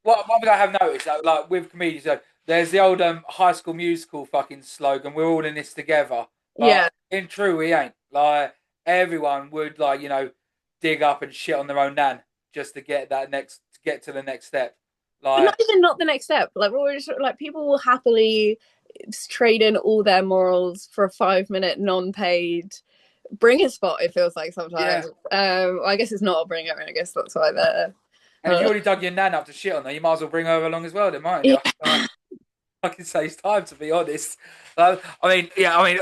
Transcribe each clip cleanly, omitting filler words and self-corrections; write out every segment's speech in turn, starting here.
What thing I have noticed, like with comedians, there's the old High School Musical fucking slogan, "We're all in this together." Yeah. But in true, we ain't. Like everyone would, like dig up and shit on their own nan just to get to get to the next step. But not Like, even not the next step. Like we're just like people will happily trade in all their morals for a 5 minute non-paid bringer spot. It feels like yeah. sometimes. I guess it's not a bringer. I guess that's why they're. And if you already dug your nan up to shit on her, you might as well bring her along as well, then, mightn't Yeah. you? Fucking saves time, to be honest. I mean, yeah, I mean,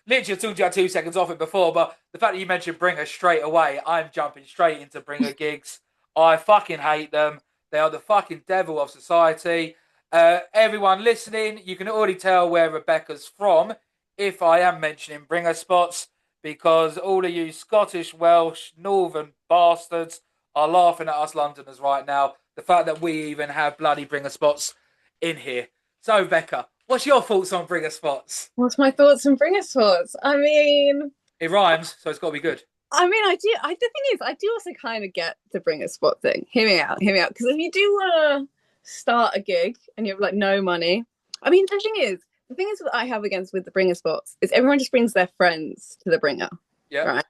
literally, I told you I had 2 seconds off it before, but the fact that you mentioned Bringer straight away, I'm jumping straight into Bringer gigs. I fucking hate them. They are the fucking devil of society. Everyone listening, you can already tell where Rebecca's from if I am mentioning Bringer spots, because all of you Scottish, Welsh, Northern bastards are laughing at us Londoners right now. The fact that we even have bloody Bringer spots in here. So, Becca, what's your thoughts on Bringer spots? What's my thoughts on bringer spots? It rhymes, so it's got to be good. I do. The thing is, I do also kind of get the bringer spot thing. Hear me out. Hear me out. Because if you do want to start a gig and you have like no money, the thing is, what I have against with the bringer spots is everyone just brings their friends to the bringer, Yeah. right?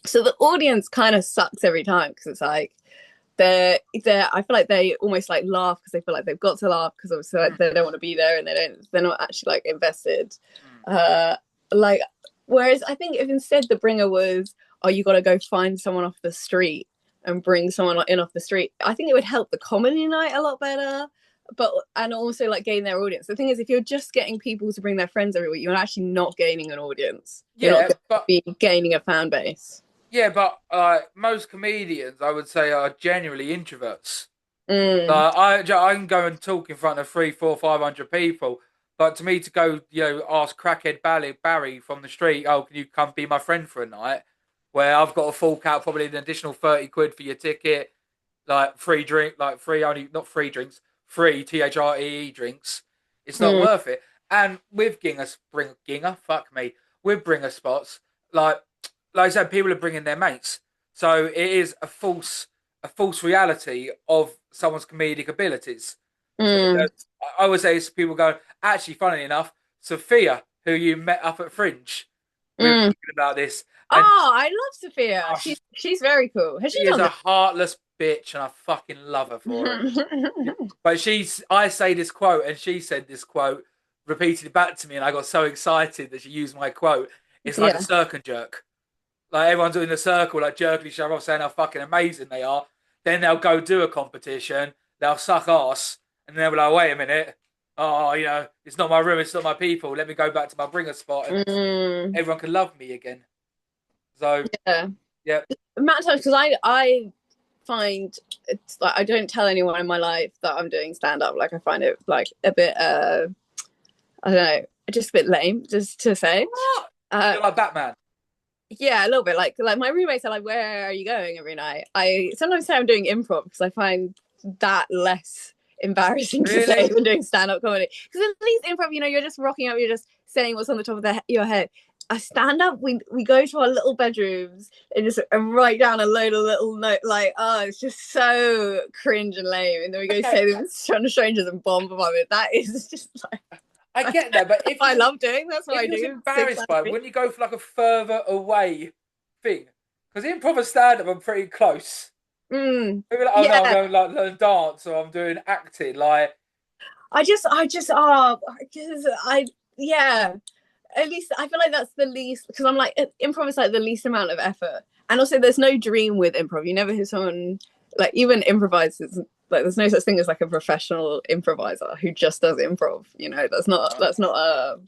So the audience kind of sucks every time because it's like they're I feel like they almost like laugh because they feel like they've got to laugh because obviously like, they don't want to be there and they're not actually like invested. Mm. Like whereas I think if instead the bringer was, oh, you got to go find someone off the street and bring someone in off the street, I think it would help the comedy night a lot better. But and also like gain their audience. The thing is, if you're just getting people to bring their friends every week, you're actually not gaining an audience. You're not Yeah, going to but be gaining a fan base. most comedians, I would say, are genuinely introverts. Mm, I can go and talk in front of three, four, 500 people, but to me to go, ask crackhead Barry from the street, oh, can you come be my friend for a night? Where I've got to fork out probably an additional 30 quid for your ticket, like free drink, like free only not free drinks, free THREE drinks. It's not mm, worth it. And with fuck me, with bringer spots, like like I said, people are bringing their mates, so it is a false reality of someone's comedic abilities. So mm, I would say people go, actually, funnily enough, Sophia, who you met up at Fringe, we were mm. talking about this, and Oh, I love Sophia. oh, She's very cool. Has she she is done a this? heartless bitch, and I fucking love her for it. But I say this quote, and she said this quote repeatedly back to me, and I got so excited that she used my quote. It's like a Yeah. circle jerk. Like everyone's doing the circle, like jerking each other off, saying how fucking amazing they are. Then they'll go do a competition, they'll suck ass, and they'll be like, wait a minute. Oh, it's not my room, it's not my people. Let me go back to my bringer spot and Mm, everyone can love me again. So, yeah. yeah. Amount of times because I find it's like I don't tell anyone in my life that I'm doing stand up. Like I find it like a bit I don't know, just a bit lame just to say. What? Uh You're like Batman. yeah, a little bit like my roommates are like, where are you going every night? I sometimes say I'm doing improv because I find that less embarrassing to say Really? than doing stand-up comedy, because at least improv, you're just rocking up, you're just saying what's on the top of your head. A stand-up, we go to our little bedrooms and write down a load of little note, like, oh, it's just so cringe and lame, and then we go Okay, say them to strangers and bomb above it. That is just like, I get that, but I love doing, that's what if I you was do six embarrassed times by a it, week. wouldn't you go for like a further away thing? Because improv and stand up, I'm pretty close. Maybe like, oh no, I'm Yeah, going like learn dance or I'm doing acting. Like, I yeah. At least I feel like that's the least, because I'm like improv is like the least amount of effort, and also there's no dream with improv. You never hear someone like even improvisers, like there's no such thing as like a professional improviser who just does improv. That's not a.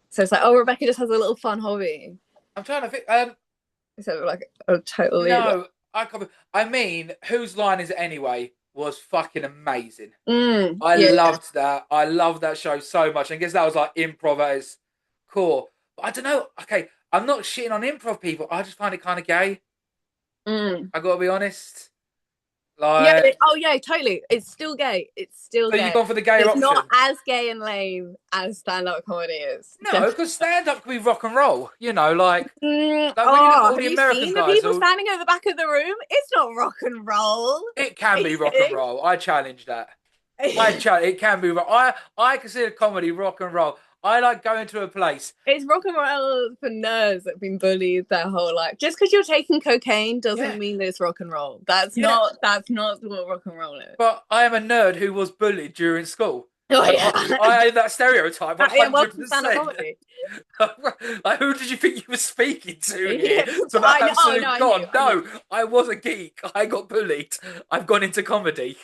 So it's like, oh, Rebecca just has a little fun hobby I'm trying to think. instead of like a totally like. No, I can't. I mean, whose line is it anyway? Was fucking amazing. I Yeah, yeah. loved that. I loved that show so much. And I guess that was like improv at its core. But I don't know. Okay, I'm not shitting on improv people. I just find it kind of gay. Mm. I gotta be honest. Yeah. Like, Oh yeah, totally. It's still gay. It's still so you've gay. gone for the gayer It's not option? as gay and lame as stand-up comedy is. No, because stand up can be rock and roll. You know, like when you look at Oh, all have the you American seen the guys, people who standing at the back of the room? It's not rock and roll. it can Are be you rock and kidding? roll. I challenge that. It can be rock. I consider comedy rock and roll. I like going to a place. It's rock and roll for nerds that have been bullied their whole life. Just because you're taking cocaine doesn't Yeah, mean that it's rock and roll. That's yeah. not what rock and roll is. But I am a nerd who was bullied during school. Oh So yeah. I have that stereotype Yeah, 100%. welcome to stand-up comedy. Like, who did you think you were speaking to here? Yeah, Some I know. Oh no, absolute I knew. god. I knew. No, I was a geek. I got bullied. I've gone into comedy.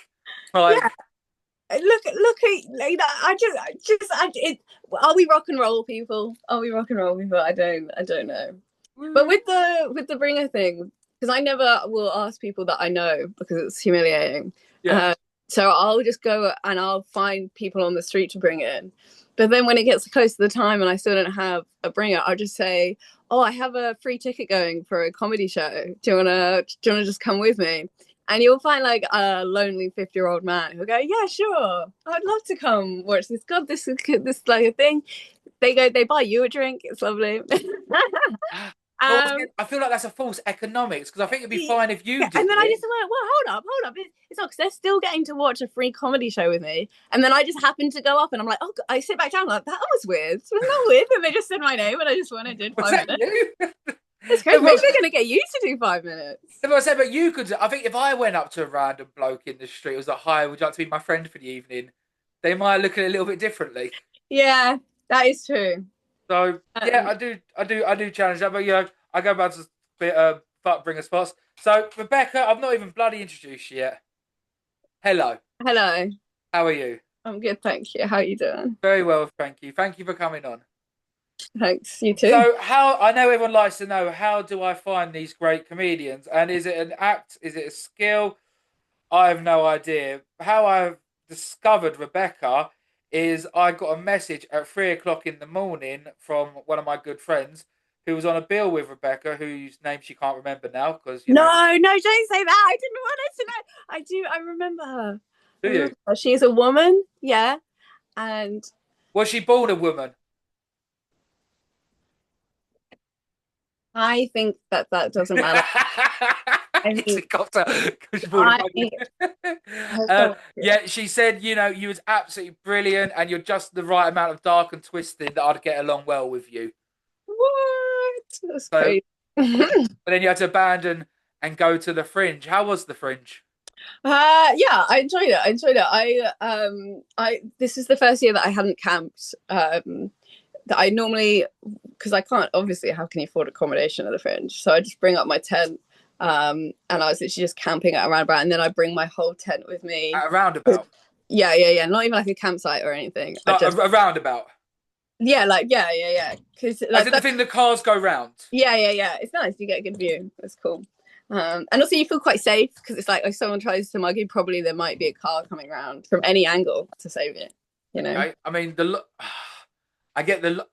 Yeah, Like, look at like that. Are we rock and roll people? Are we rock and roll people? I don't know. But with the bringer thing, because I never will ask people that I know because it's humiliating. yeah. So I'll just go and I'll find people on the street to bring in. But then when it gets close to the time and I still don't have a bringer, I'll just say, "Oh, I have a free ticket going for a comedy show. Do you wanna just come with me?" And you'll find like a lonely 50-year-old man who'll go, "Yeah, sure, I'd love to come watch this. God, this is like a thing." They buy you a drink. It's lovely. But once again, um, I feel like that's a false economics because I think it'd be yeah, fine if you and did then I it. just went, well, hold up. It's not because they're still getting to watch a free comedy show with me. And then I just happened to go up and I'm like, oh, I sit back down, like, that was weird. Wasn't that weird? And they just said my name and I just went and did Was 5 that minutes. you? It's crazy. Maybe Well, they're going to get you to do 5 minutes. if I said, but you could. I think if I went up to a random bloke in the street, it was like, "Hi, would you like to be my friend for the evening?" They might look at it a little bit differently. Yeah, that is true. So yeah, Um, I do challenge that. But yeah, I go back to bit butt bringer spots. So Rebecca, I've not even bloody introduced you yet. Hello, Hello. how are you? I'm good, thank you. How are you doing? Very well, thank you. Thank you for coming on. Thanks. You too. So how I know everyone likes to know how do I find these great comedians? And is it an act? Is it a skill? I have no idea. How I've discovered Rebecca is I got a message at 3 o'clock in the morning from one of my good friends who was on a bill with Rebecca, whose name she can't remember now because No, no, don't say that. I didn't want her to know. I do. I remember her. I do you? remember her. She's a woman. Yeah. And Was she born a woman? I think that doesn't matter. I Yes, mean, it got her because she born a I woman. don't. Yeah, she said, you was absolutely brilliant, and you're just the right amount of dark and twisted that I'd get along well with you. What? That's So, crazy. but then you had to abandon and go to the Fringe. How was the Fringe? Yeah, I enjoyed it. I enjoyed it. I this is the first year that I hadn't camped. That I normally, because I can't obviously, how can you afford accommodation at the Fringe? So I just bring up my tent, and I was literally just camping at a roundabout, and then I bring my whole tent with me. At a roundabout. Yeah. Not even like a campsite or anything. I No, just a roundabout. yeah. Because As like in the that, thing the cars go round. yeah. It's nice. You get a good view. It's cool. And also you feel quite safe because it's like if someone tries to mug you, probably there might be a car coming around from any angle to save it. You know. Okay. I mean, I get the.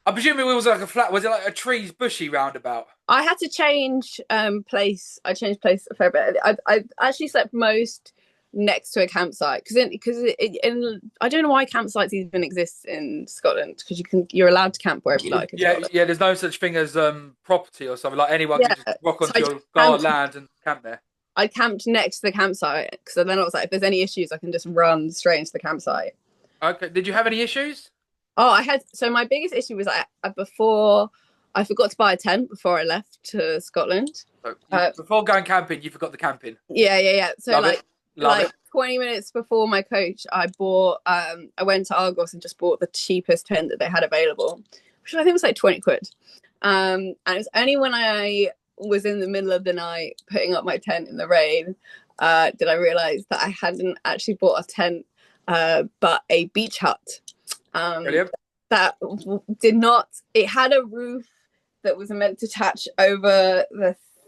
I presume it was like a flat. Was it like a trees bushy roundabout? I had to change place. I changed place a fair bit. I actually slept most next to a campsite because I don't know why campsites even exist in Scotland because you're allowed to camp wherever you like in Yeah, Scotland. yeah. There's no such thing as property or something. Like anyone Yeah, can just rock so onto your land and camp there. I camped next to the campsite because then I was like, if there's any issues, I can just run straight into the campsite. Okay. Did you have any issues? Oh, my biggest issue was before I forgot to buy a tent before I left to Scotland. So Uh, before going camping, you forgot the camping. yeah. So Love it. Love like it. 20 minutes before my coach, I went to Argos and just bought the cheapest tent that they had available, which I think was like 20 quid. And it was only when I was in the middle of the night putting up my tent in the rain did I realize that I hadn't actually bought a tent but a beach hut. Brilliant. That did not, it had a roof that was meant to attach over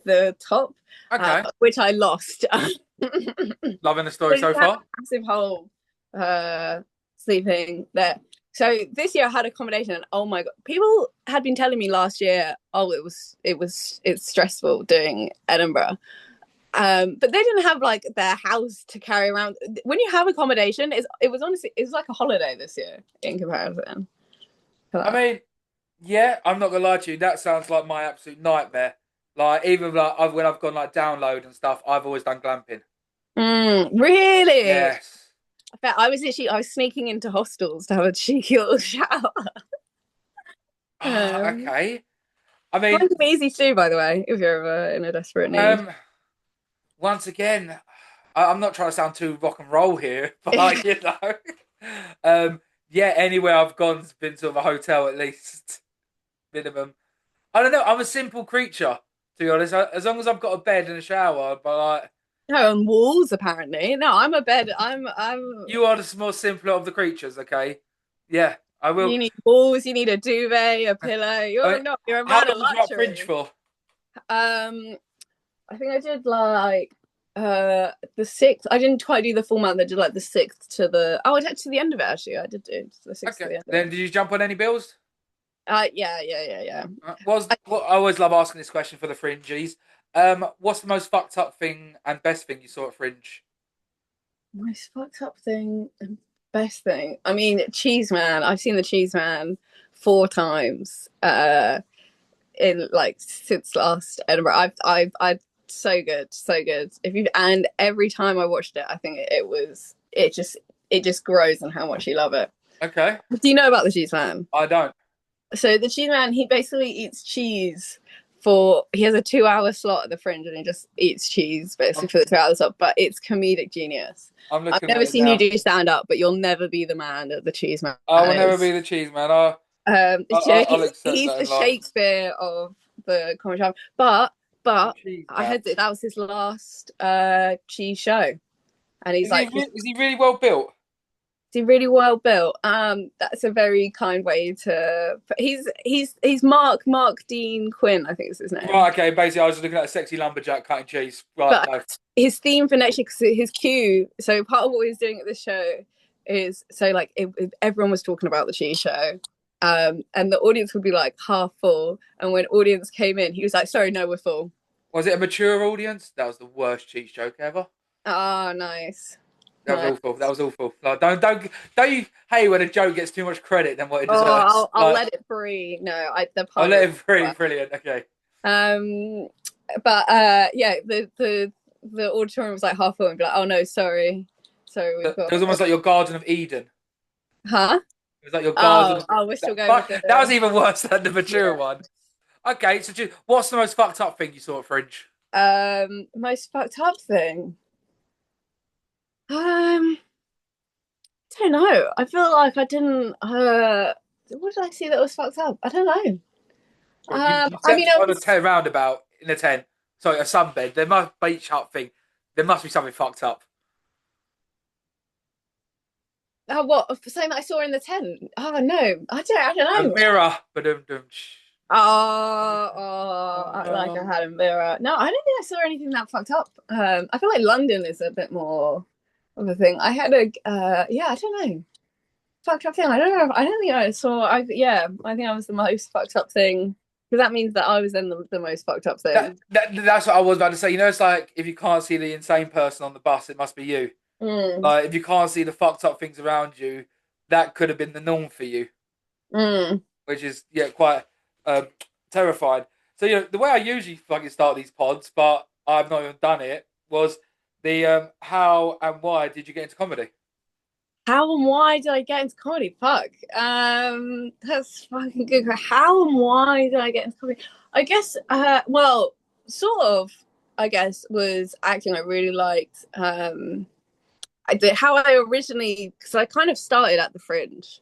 the top, Okay. which I lost. Loving the story so Had a far. massive hole sleeping there. So this year I had accommodation, and oh my god, people had been telling me last year, oh, it's stressful doing Edinburgh. But they didn't have like their house to carry around. When you have accommodation, it was honestly it was like a holiday this year in comparison to I that. mean, yeah, I'm not gonna lie to you. That sounds like my absolute nightmare. Like even like when I've gone like download and stuff, I've always done glamping. Really? Yes. I bet I was sneaking into hostels to have a cheeky little shower. Ah, Um, okay. I mean, Find them easy to do, by the way, if you're ever in a desperate need. um, once again, I'm not trying to sound too rock and roll here, but you know, yeah, anywhere I've gone's been to a hotel at least minimum. I don't know. I'm a simple creature, to be honest. As long as I've got a bed and a shower, but like, No, on walls apparently. No, I'm a bed. I'm. you are the more simpler of the creatures. Okay, yeah, I will. You need walls. You need a duvet, a pillow. I mean, You're a how man of long was you at Fringe luxury. for? Um, I think I did like the sixth. I didn't quite do the full month. I did like the sixth to the. Oh, I did to the end of it actually. I did do the sixth to Okay, the end of then it. did you jump on any bills? Yeah. Was I, what I always love asking this question for the fringies. What's the most fucked up thing and best thing you saw at Fringe? most fucked up thing and best thing. I mean, Cheese Man. I've seen the Cheese Man 4 times. In like since last Edinburgh. I've so good, so good. If you and every time I watched it, I think it just grows in how much you love it. Okay, Do you know about the Cheese Man? I don't. So the Cheese Man, he basically eats cheese for he has a 2 hour slot at the Fringe and he just eats cheese basically I'm, for the 2 hours slot, but it's comedic genius. I'm I've looking at never it seen you now. do stand up, but you'll never be the man that the Cheese Man I will never is. be the cheese man. I'll accept He's that the in life. Shakespeare of the comedy show. The But cheese I man. heard that was his last cheese show, and he's like Is he really well built? he's really well built. That's a very kind way to. He's Mark Dean Quinn, I think is his name. Right. Okay. Basically, I was just looking at a sexy lumberjack cutting cheese. Right. But No. his theme for next year, because his cue. So part of what he's doing at this show is so like everyone was talking about the cheese show. And the audience would be like half full. And when audience came in, he was like, "Sorry, no, we're full." Was it a mature audience? That was the worst cheese joke ever. Ah, nice, That was nice. awful. That was awful. Like, don't you hate when a joke gets too much credit than what it Oh, deserves? I'll Like, let it free. No, the I'll pun let was. it free. Brilliant. Okay. Um, but yeah, the auditorium was like half full and be like, "Oh no, sorry, we've It got." was almost like your Garden of Eden. Huh? It was like your Garden. Oh, we're still going with But that was the. even worse than the mature Yeah. one. Okay, so what's the most fucked up thing you saw at Fringe? Most fucked up thing. Um, I don't know. I feel like I didn't. What did I see that was fucked up? I don't know. You I slept mean, I on a was. tent roundabout in a tent. Sorry, a sunbed. There must beach hut thing. There must be something fucked up. What saying that I saw in the tent? Oh no, I A don't know. mirror. Ba-dum-dum. Like I had a mirror. No, I don't think I saw anything that fucked up. I feel like London is a bit more of a thing. I had a yeah, I don't know. Fucked up thing. I don't know. I don't think I saw. I think I was the most fucked up thing because that means that I was then the most fucked up thing. That's what I was about to say. You know, it's like if you can't see the insane person on the bus, it must be you. Mm, Like if you can't see the fucked up things around you, that could have been the norm for you, mm. which is yeah quite um, terrifying. So you know the way I usually fucking start these pods, but I've not even done it. Was the how and why did you get into comedy? How and why did I get into comedy? Fuck. That's fucking good. How and why did I get into comedy? I guess. Well, sort of. I guess was acting. I really liked. I did how I originally because I kind of started at the Fringe.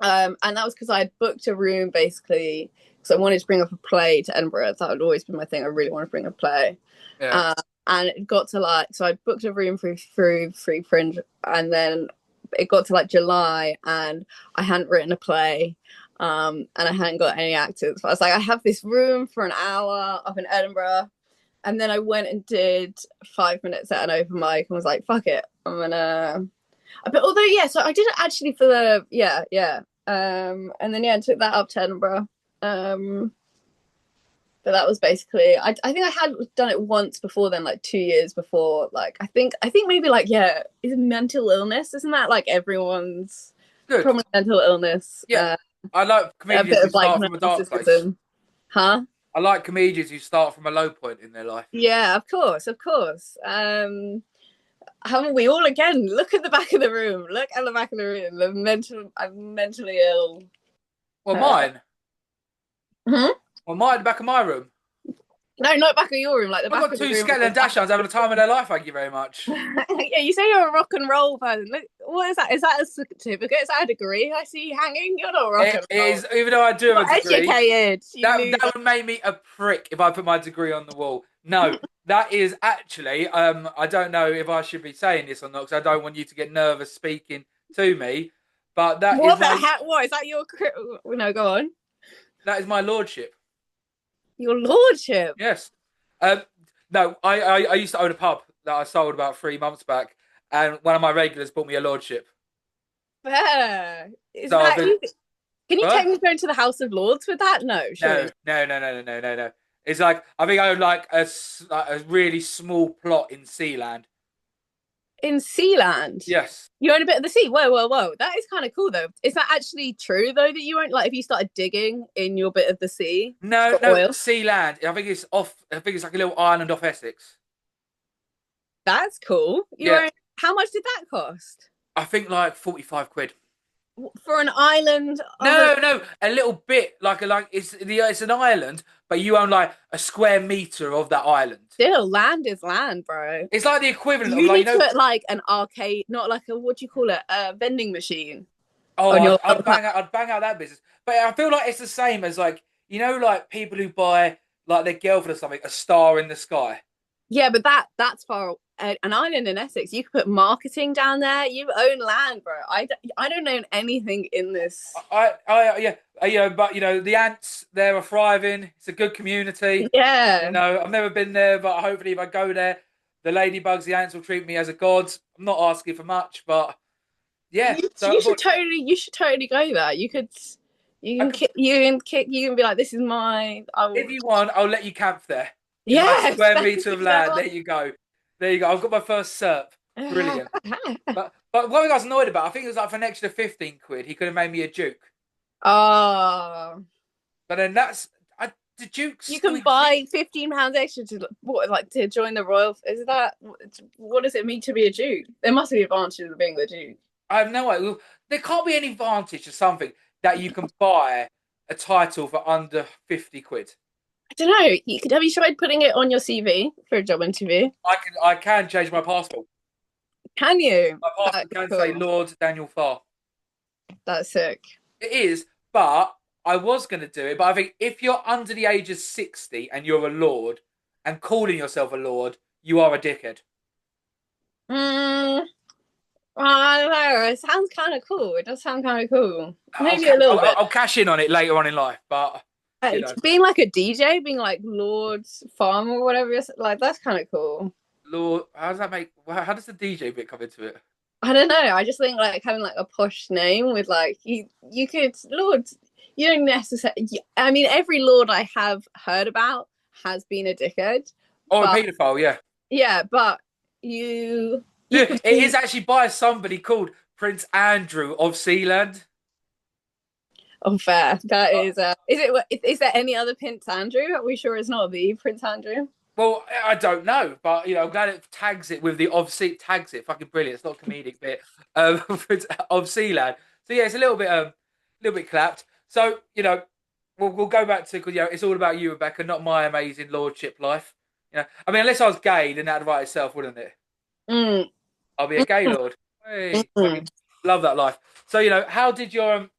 And that was because I had booked a room basically because I wanted to bring up a play to Edinburgh. That would always been my thing. I really want to bring a play. Yeah. And it got to like so I booked a room through Free Fringe, and then it got to like July, and I hadn't written a play, and I hadn't got any actors. But I was like, I have this room for an hour up in Edinburgh, and then I went and did 5 minutes at an open mic and was like, fuck it, I'm gonna. But although yeah, so I did it actually for the and then yeah, I took that up to Edinburgh. But that was basically I think I had done it once before then, like 2 years before. Like I think maybe like yeah, is it mental illness? Isn't that like everyone's Good. probably mental illness? Yeah. I like A comedians bit who of like start from a dark place. narcissism. Huh? I like comedians who start from a low point in their life. Yeah, of course, of course. Haven't we all again? Look at the back of the room. Look at the back of the room. I'm mentally ill. Well, Uh, mine. hmm? Well, mine, the back of my room. No, not back of your room, like the I've back got of the two room. skeleton dachshunds having the time of their life. Thank you very much. Yeah, you say you're a rock and roll person. Look, what is that? Is that a certificate? Is that a degree I see you hanging? You're not rock and It roll. is, even though I do have You're a degree, educated. You that loser. would make me a prick if I put my degree on the wall. No, that is actually, I don't know if I should be saying this or not because I don't want you to get nervous speaking to me, but What the heck? What is that? No, go on. that is my lordship. Your lordship. Yes. Um, no, I used to own a pub that I sold about 3 months back, and one of my regulars bought me a lordship. Fair. Is So I've that been, easy? Can you huh? take me going to the House of Lords with that? No, No, surely. no, no, no, no, no, no, no. It's like I think I own like like a really small plot in Sealand. In Sealand. Yes. You own a bit of the sea. Whoa, whoa, whoa. That is kind of cool, though. Is that actually true, though, that you won't, like, if you started digging in your bit of the sea No, for no, oil? Sealand. I think it's off. I think it's like a little island off Essex. That's cool. Yeah, How much did that cost? I think like 45 quid. For an island of a. No, no, a little bit like it's an island, but you own like a square meter of that island. Still, land is land, bro. It's like the equivalent of You like need to put, like, an arcade, not like a, what do you call it? A vending machine oh, on your. I'd bang out that business. But I feel like it's the same as like like people who buy like their girlfriend or something a star in the sky. Yeah, but that's far. An island in Essex, you could put marketing down there. You own land, bro. I don't own anything in this. Yeah, but the ants there are thriving. It's a good community. Yeah. I've never been there, but hopefully if I go there, the ladybugs, the ants will treat me as a god. I'm not asking for much, but yeah. You should totally go there. You can be like, this is my. If you want, I'll let you camp there. Yeah. Square meter of land. There you go. There you go. I've got my first SERP. Brilliant. But what I was annoyed about, I think it was like for an extra 15 quid, he could have made me a duke. Oh. But then the dukes. You can buy £15 extra to join the royal. Is that what does it mean to be a duke? There must be advantages of being the duke. I have no idea. There can't be any advantage to something that you can buy a title for under 50 quid. I don't know. Have you tried putting it on your CV for a job interview? I can change my passport. Can you? My passport can say Lord Daniel Farr. That's sick. It is, but I was going to do it. But I think if you're under the age of 60 and you're a lord and calling yourself a lord, you are a dickhead. I don't know. It sounds kind of cool. It does sound kind of cool. Maybe a little bit. I'll cash in on it later on in life, but being like a DJ, being like Lord's Farm or whatever, like that's kind of cool. Lord, how does the DJ bit come into it? I don't know. I just think like having like a posh name with like you could Lord. You don't necessarily. I mean, every Lord I have heard about has been a dickhead. Oh, a paedophile, yeah. Yeah, but it is actually by somebody called Prince Andrew of Sealand. Oh, fair. That is. Is there any other Prince Andrew? Are we sure it's not the Prince Andrew? Well, I don't know, but I'm glad it tags it with the tags it. Fucking brilliant. It's not a comedic bit of Sealand. So yeah, it's a little bit clapped. So we'll go back to because it's all about you, Rebecca, not my amazing lordship life. I mean, unless I was gay, then that'd write itself, wouldn't it? I'll be a gay lord. Hey, love that life. So how did your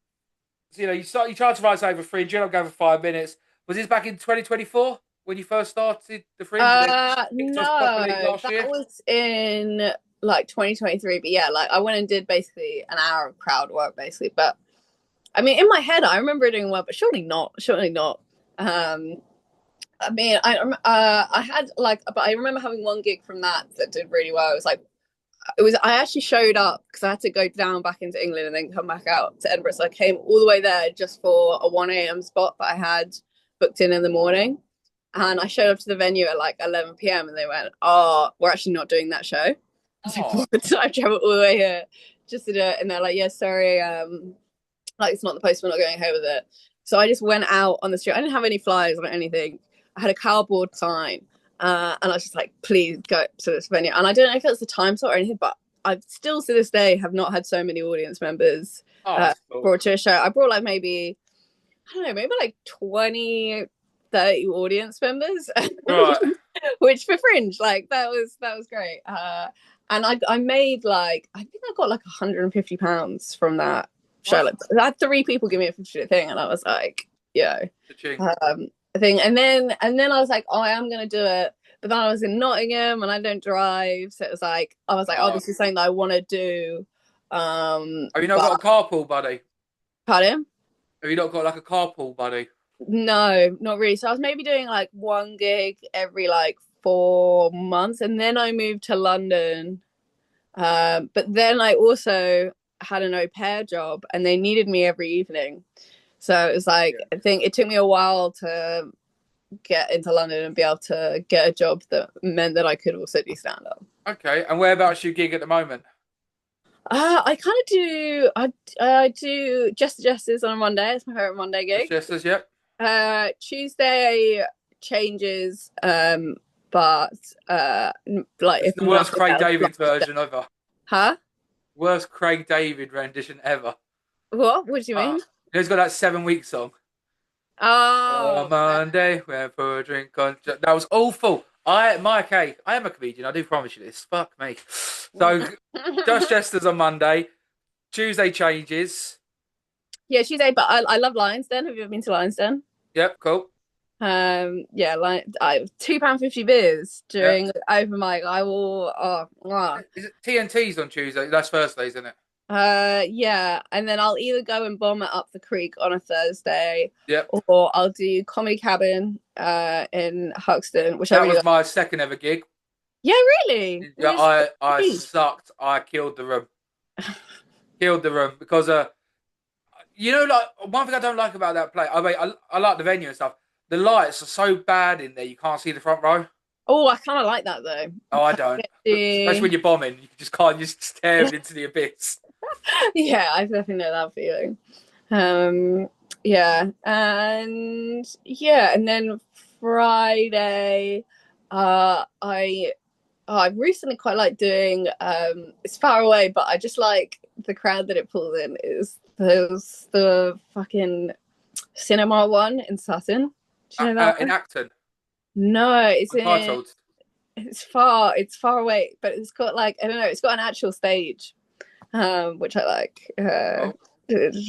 you tried to write something for Fringe, you ended up going for 5 minutes. Was this back in 2024 when you first started the Fringe? No, that was in like 2023. But yeah, like I went and did basically an hour of crowd work, basically. But I mean, in my head, I remember doing well, but surely not. I mean, I had like, but I remember having one gig from that did really well. I actually showed up because I had to go down back into England and then come back out to Edinburgh. So I came all the way there just for a 1 a.m. spot that I had booked in the morning. And I showed up to the venue at like 11 p.m. and they went, "Oh, we're actually not doing that show." I was like, "What?" So I traveled all the way here just to do it, and they're like, "Yeah, sorry, like it's not the post. We're not going ahead with it." So I just went out on the street. I didn't have any flyers or anything. I had a cardboard sign, and I was just like, "Please go to this venue." And I don't know if it's the time slot or anything, but I still to this day have not had so many audience members brought to a show. I brought like maybe, I don't know, maybe like 20, 30 audience members, Right. which for Fringe, like that was great. And I made like, I think I got like £150 from that show. Like, I had 3 people give me a 50 thing, and I was like, I think, and then I was like, oh, I am gonna do it. But then I was in Nottingham and I don't drive, so it was like, I was like, oh, this is something that I want to do. Have you not got a carpool buddy? Pardon? Have you not got like a carpool buddy? No, not really. So I was maybe doing like 1 gig every like 4 months, and then I moved to London. But then I also had an au pair job, and they needed me every evening. So it was like, I think it took me a while to get into London and be able to get a job that meant that I could also do stand up. Okay, and whereabouts you gig at the moment? I kind of do. I do Just Jesters on a Monday. It's my favorite Monday gig. Jesters, yep. Tuesday changes, but like it's if the worst Craig David version ever. Huh? Worst Craig David rendition ever. What? What do you mean? He's got that 7-week song. Oh, Monday, went for a drink on. That was awful. I am a comedian. I do promise you this. Fuck me. So, Just Jesters on Monday. Tuesday changes. Yeah, Tuesday. But I love Lions Den. Have you ever been to Lions Den? Yep, cool. Yeah, like I £2.50 beers during open mic. I will. Is it TNT's on Tuesday? That's Thursdays, isn't it? Yeah, and then I'll either go and bomb it up the creek on a Thursday, or I'll do Comedy Cabin in Huxton, which that was my second ever gig. Yeah, really? Yeah, I sucked. I killed the room. Because you know, like one thing I don't like about that play. I mean, I like the venue and stuff. The lights are so bad in there, you can't see the front row. Oh, I kind of like that though. Oh, I don't. Especially when you're bombing, you just can't just stare into the abyss. Yeah, I definitely know that feeling. Yeah, and then Friday, I recently quite like doing. It's far away, but I just like the crowd that it pulls in. Is the fucking cinema one in Sutton? Do you know that in Acton? No, it's in. It's far away, but it's got like, I don't know, it's got an actual stage, which I like. It's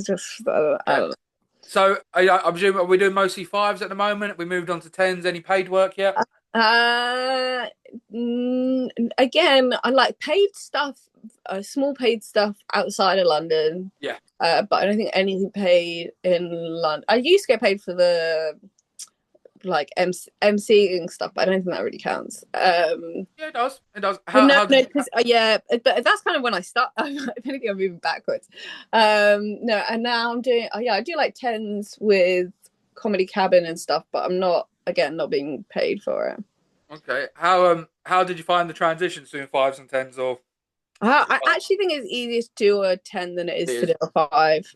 just I don't know. So I presume we're doing mostly 5s at the moment. We moved on to 10s. Any paid work yet? Again, I like paid stuff, small paid stuff outside of London. Yeah. But I don't think anything paid in London. I used to get paid for the like MCing stuff, but I don't think that really counts. Yeah, it does. But that's kind of when I start. If anything, I'm moving backwards. No, and now I'm doing. I do like 10s with Comedy Cabin and stuff, but I'm not being paid for it. Okay. How did you find the transition between 5s and 10s? Or I actually think it's easier to do a 10 than it is to do a 5.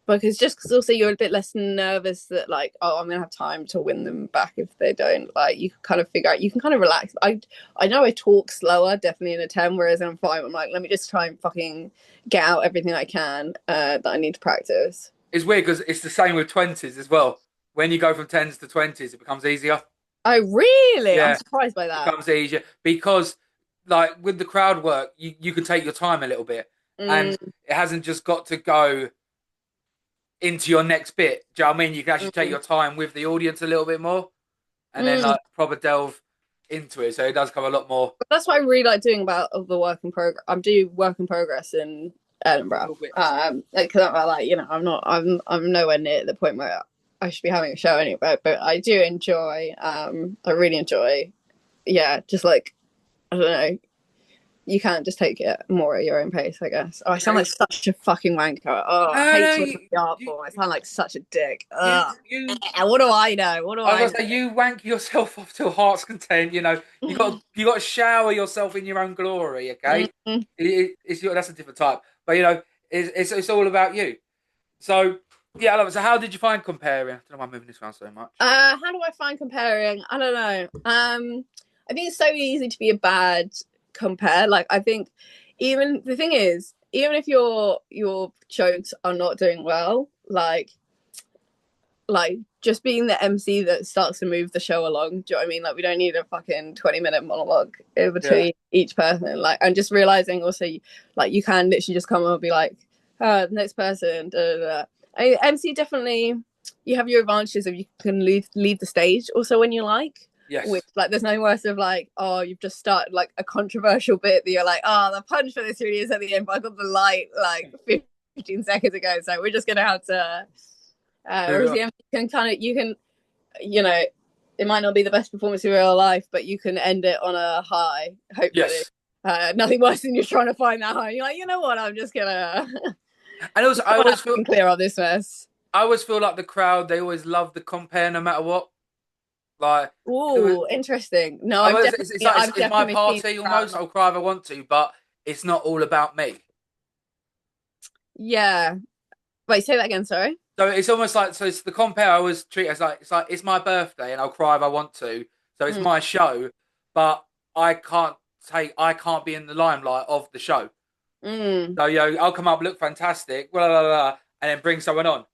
Because also you're a bit less nervous that like, oh, I'm gonna have time to win them back if they don't. Like you can kind of figure out, you can kind of relax. I know I talk slower definitely in a 10, whereas in a 5 I'm like, let me just try and fucking get out everything I can that I need to practice. It's weird because it's the same with 20s as well. When you go from 10s to 20s, it becomes easier. Oh really? Yeah. I'm surprised by that. It becomes easier because like with the crowd work, you can take your time a little bit, and it hasn't just got to go into your next bit. Do you know what I mean? You can actually take your time with the audience a little bit more, and then like proper delve into it. So it does come a lot more. But that's what I really like doing about the work in progress. I'm doing work in progress in Edinburgh. Because I'm like, I'm nowhere near the point where I should be having a show anyway. But I do enjoy. I really enjoy. Yeah, just like I don't know, you can't just take it more at your own pace, I guess. Oh, I sound Yeah. like such a fucking wanker. Oh, I No, hate no, talking to the art you, form. I sound like such a dick. you, Ugh. you. What do I know? What do I was I gonna know? say you wank yourself off to heart's content. You got to shower yourself in your own glory. Okay, Mhm. that's a different type. But it's all about you. So yeah, I love it. So how did you find comparing? I don't know why I'm moving this around so much. How do I find comparing? I don't know. I think it's so easy to be a bad compare. Like, I think even the thing is, even if your jokes are not doing well, like just being the MC that starts to move the show along. Do you know what I mean? Like, we don't need a fucking 20-minute monologue in Yeah, between each person. Like, and just realizing also, like, you can literally just come and be like, oh, next person. Da, da, da. MC definitely, you have your advantages if you can lead the stage also when you like. Which, yes, like, there's no worse of like, oh, you've just started like a controversial bit that you're like, oh, the punch for this really is at the end, but I got the light like 15 seconds ago, so we're just gonna have to. Whereas the MC can kind of, you can, you know, it might not be the best performance of your real life, but you can end it on a high, hopefully. yes. Nothing worse than you're trying to find that high. You're like, you know what? I'm just gonna And also, clear up this mess. I always feel like the crowd they always love the compare no matter what. Like it was, Oh, interesting. No, it's my definitely seen party almost. I'll cry if I want to, but it's not all about me. Yeah. Wait, say that again. Sorry. So it's almost like it's the compare. I always treat it as like it's my birthday and I'll cry if I want to. So it's Mm, my show, but I can't be in the limelight of the show. mm, So I'll come up, look fantastic, blah, blah, blah, and then bring someone on,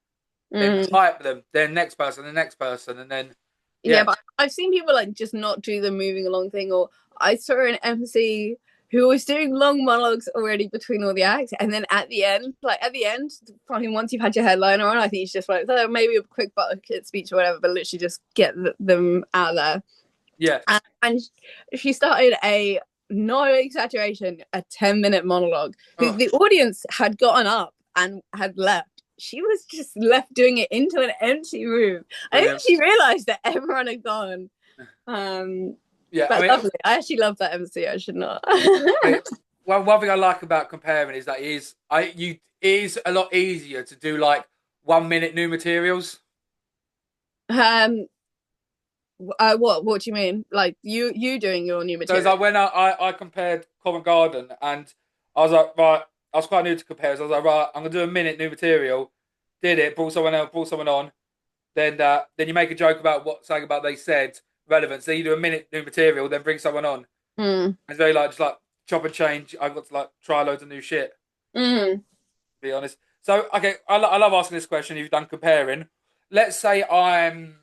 then mm. hype them, then next person, and then Yeah, yeah, but I've seen people like just not do the moving along thing. Or I saw an MC who was doing long monologues already between all the acts, and then at the end, fucking once you've had your headliner on, I think it's just like maybe a quick bucket speech or whatever, but literally just get them out there. yeah. And she started a no exaggeration, a 10-minute monologue. Who Oh, the audience had gotten up and had left. She was just left doing it into an empty room. I think brilliant. she realized that everyone had gone. Um, Yeah, but lovely. I actually love that MC. I should not. one thing I like about comparing is that it is a lot easier to do like 1 minute new materials. um, what do you mean? Like you doing your new So it's material? like when I compared Covent Garden and I was like, right, I was quite new to compare, so I was like, right, I'm gonna do a minute new material. Did it, brought someone else, brought someone on. Then you make a joke about what something about they said relevance. Then you do a minute new material, then bring someone on. Mm. It's very like just like chop and change. I've got to like try loads of new shit. Mm. To be honest. So okay, I love asking this question. You've done comparing. Let's say I'm